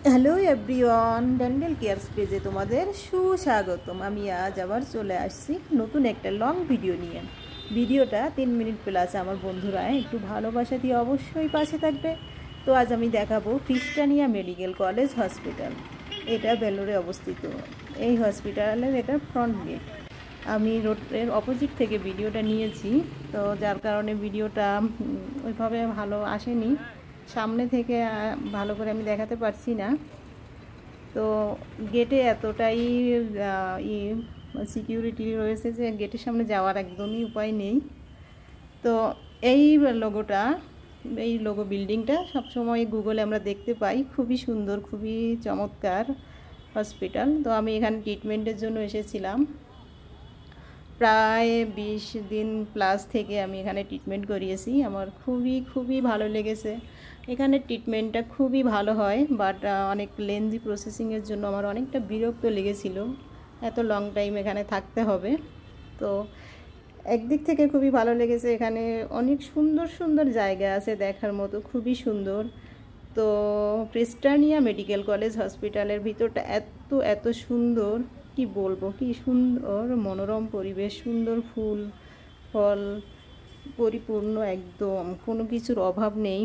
Hello everyone, dental care পেজে তোমাদের সুস্বাগতম। আমি আজ আবার চলে আসছি নতুন একটা লং ভিডিও নিয়ে। ভিডিওটা 3 মিনিট প্লাস। আমার বন্ধুরা একটু ভালোবাসা দিয়ে অবশ্যই পাশে থাকবে। তো আজ আমি দেখাবো ক্রিস্টানিয়া মেডিকেল কলেজ হসপিটাল। এটা বেলুড়ে অবস্থিত। এই হসপিটালের এটা ফ্রন্ট গেট। আমি রোডের অপোজিট থেকে ভিডিওটা নিয়েছি, তো যার কারণে ভিডিওটা ওইভাবে ভালো আসেনি। সামনে থেকে ভালো করে আমি দেখাতে পারছি না। তো গেটে এতটাই সিকিউরিটি রয়েছে যে গেটের সামনে যাওয়ার একদমই উপায় নেই। তো এই লোগোটা, এই লোগো বিল্ডিংটা সবসময় গুগলে আমরা দেখতে পাই। খুবই সুন্দর, খুবই চমৎকার হসপিটাল। তো আমি এখানে ট্রিটমেন্টের জন্য এসেছিলাম। প্রায় 20 দিন প্লাস থেকে আমি এখানে ট্রিটমেন্ট করিয়েছি। আমার খুবই ভালো লেগেছে। এখানে ট্রিটমেন্টটা খুবই ভালো হয়, বাট অনেক লেন্দি প্রসেসিংয়ের জন্য আমার অনেকটা বিরক্ত লেগেছিল। এত লং টাইম এখানে থাকতে হবে। তো একদিক থেকে খুবই ভালো লেগেছে। এখানে অনেক সুন্দর জায়গা আছে দেখার মতো, খুবই সুন্দর। তো ক্রিস্টানিয়া মেডিকেল কলেজ হসপিটালের ভিতরটা এত সুন্দর, কি বলবো, কি সুন্দর মনোরম পরিবেশ, সুন্দর ফুল ফল পরিপূর্ণ, একদম কোনো কিছুর অভাব নেই।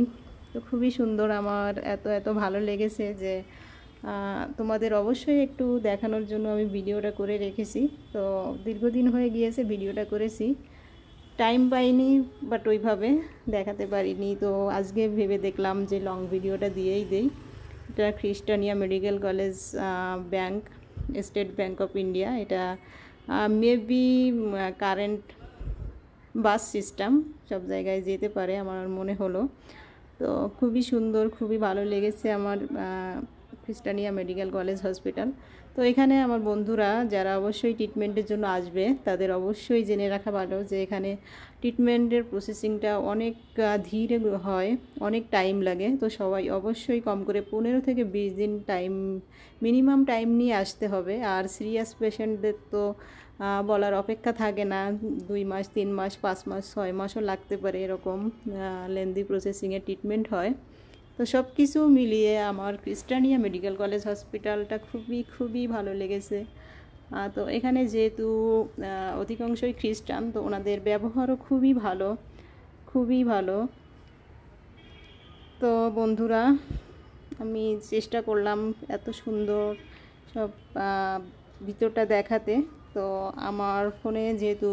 তো খুবই সুন্দর। আমার এত ভালো লেগেছে যে তোমাদের অবশ্যই একটু দেখানোর জন্য আমি ভিডিওটা করে রেখেছি। তো দীর্ঘদিন হয়ে গিয়েছে ভিডিওটা করেছি, টাইম পাইনি, বাট ওইভাবে দেখাতে পারিনি। তো আজকে ভেবে দেখলাম যে লং ভিডিওটা দিয়েই দেই। এটা Christian medical college bank, state bank of India. এটা মেবি কারেন্ট বাস সিস্টেম সব জায়গায় যেতে পারে আমার মনে হলো। তো খুবই সুন্দর, খুবই ভালো লেগেছে আমার ক্রিস্টানিয়া মেডিকেল কলেজ হসপিটাল। তো এখানে আমার বন্ধুরা যারা অবশ্যই ট্রিটমেন্টের জন্য আসবে তাদের অবশ্যই জেনে রাখা ভালো যে এখানে ট্রিটমেন্টের প্রসেসিংটা অনেক ধীরে হয়, অনেক টাইম লাগে। তো সবাই অবশ্যই কম করে 15 থেকে 20 দিন টাইম, মিনিমাম টাইম নিয়ে আসতে হবে। আর সিরিয়াস পেশেন্টদের তো বলার অপেক্ষা থাকে না, 2 মাস 3 মাস 5 মাস 6 মাসও লাগতে পারে, এরকম লেন্দি প্রসেসিংয়ে ট্রিটমেন্ট হয়। তো সব কিছু মিলিয়ে আমার ক্রিস্টানিয়া মেডিকেল কলেজ হসপিটালটা খুবই ভালো লেগেছে। তো এখানে যেহেতু অধিকাংশই খ্রিস্টান, তো ওনাদের ব্যবহারও খুবই ভালো। তো বন্ধুরা, আমি চেষ্টা করলাম এত সুন্দর সব ভিতরটা দেখাতে। তো আমার ফোনে যেহেতু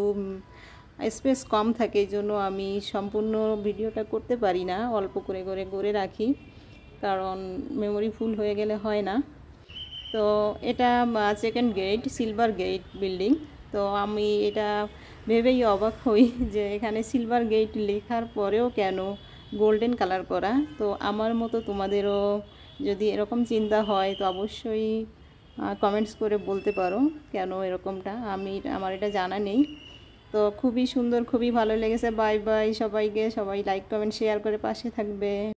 স্পেস কম থাকে, এই জন্য আমি সম্পূর্ণ ভিডিওটা করতে পারি না, অল্প করে রাখি, কারণ মেমোরি ফুল হয়ে গেলে হয় না। তো এটা second gate, silver gate building. তো আমি এটা ভেবেই অবাক হই যে এখানে সিলভার গেট লেখার পরেও কেন গোল্ডেন কালার করা। তো আমার মতো তোমাদেরও যদি এরকম চিন্তা হয় তো অবশ্যই কমেন্টস করে বলতে পারো কেন এরকমটা। আমার এটা জানা নেই। তো খুবই সুন্দর, খুবই ভালো লেগেছে। বাই বাই সবাইকে। সবাই লাইক কমেন্ট শেয়ার করে পাশে থাকবে।